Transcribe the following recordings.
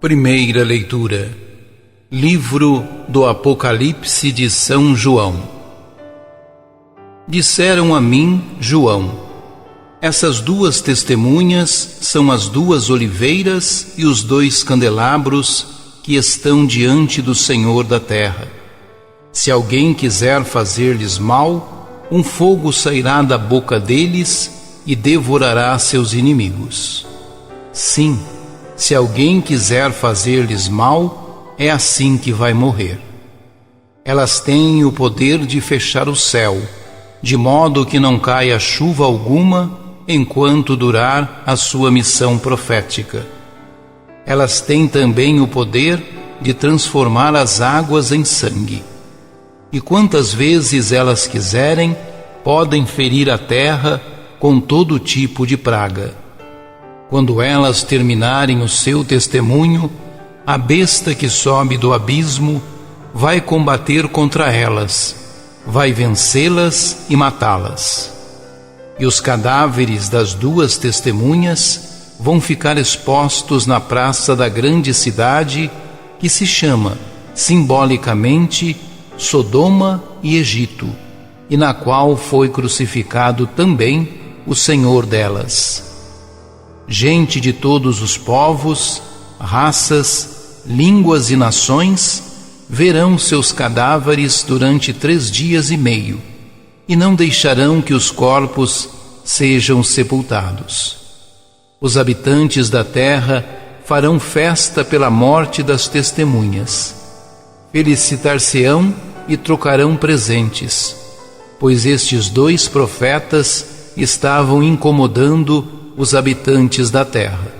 Primeira leitura. Livro do Apocalipse de São João. Disseram a mim, João: essas duas testemunhas são as duas oliveiras e os dois candelabros que estão diante do Senhor da terra. Se alguém quiser fazer-lhes mal, um fogo sairá da boca deles e devorará seus inimigos. Sim, se alguém quiser fazer-lhes mal, é assim que vai morrer. Elas têm o poder de fechar o céu, de modo que não caia chuva alguma enquanto durar a sua missão profética. Elas têm também o poder de transformar as águas em sangue. E quantas vezes elas quiserem, podem ferir a terra com todo tipo de praga. Quando elas terminarem o seu testemunho, a besta que sobe do abismo vai combater contra elas, vai vencê-las e matá-las. E os cadáveres das duas testemunhas vão ficar expostos na praça da grande cidade, que se chama, simbolicamente, Sodoma e Egito, e na qual foi crucificado também o Senhor delas. Gente de todos os povos, raças, línguas e nações verão seus cadáveres durante 3 dias e meio, e não deixarão que os corpos sejam sepultados. Os habitantes da terra farão festa pela morte das testemunhas. Felicitar-se-ão e trocarão presentes, pois estes 2 profetas estavam incomodando os habitantes da terra.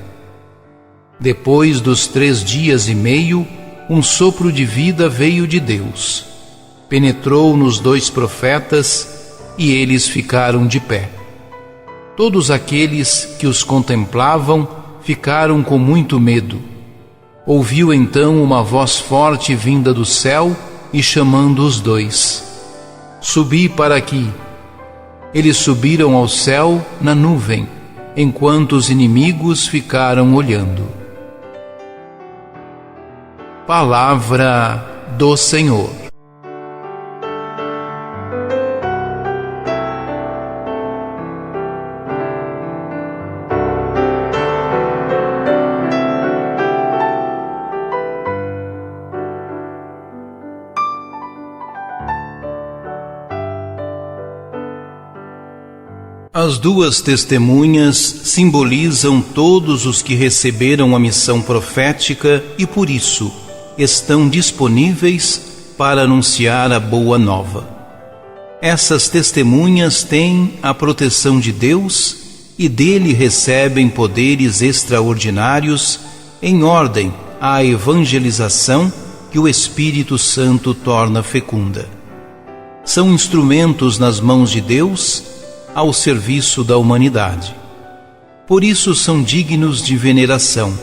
Depois dos 3 dias e meio, um sopro de vida veio de Deus, penetrou nos 2 profetas e eles ficaram de pé. Todos aqueles que os contemplavam ficaram com muito medo. Ouviu então uma voz forte vinda do céu e chamando os 2: subi para aqui. Eles subiram ao céu na nuvem, enquanto os inimigos ficaram olhando. Palavra do Senhor. As duas testemunhas simbolizam todos os que receberam a missão profética e, por isso, estão disponíveis para anunciar a boa nova. Essas testemunhas têm a proteção de Deus e dele recebem poderes extraordinários em ordem à evangelização que o Espírito Santo torna fecunda. São instrumentos nas mãos de Deus ao serviço da humanidade. Por isso são dignos de veneração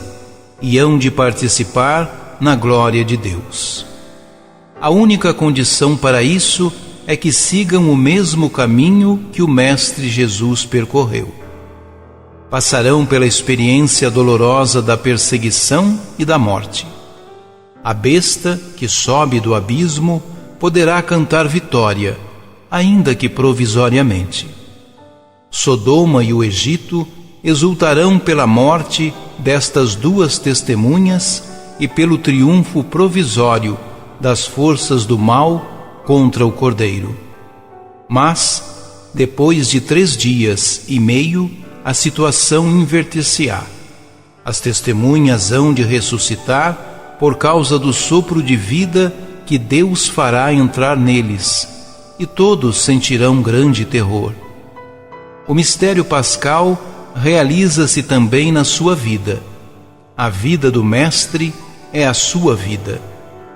e hão de participar na glória de Deus. A única condição para isso é que sigam o mesmo caminho que o Mestre Jesus percorreu. Passarão pela experiência dolorosa da perseguição e da morte. A besta que sobe do abismo poderá cantar vitória, ainda que provisoriamente. Sodoma e o Egito exultarão pela morte destas 2 testemunhas e pelo triunfo provisório das forças do mal contra o Cordeiro. Mas, depois de 3 dias e meio, a situação inverter-se-á. As testemunhas hão de ressuscitar por causa do sopro de vida que Deus fará entrar neles, e todos sentirão grande terror. O mistério pascal realiza-se também na sua vida. A vida do Mestre é a sua vida,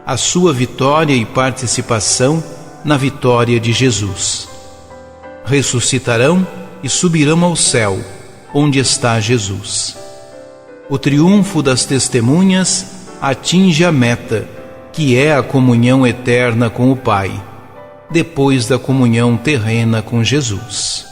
a sua vitória e participação na vitória de Jesus. Ressuscitarão e subirão ao céu, onde está Jesus. O triunfo das testemunhas atinge a meta, que é a comunhão eterna com o Pai, depois da comunhão terrena com Jesus.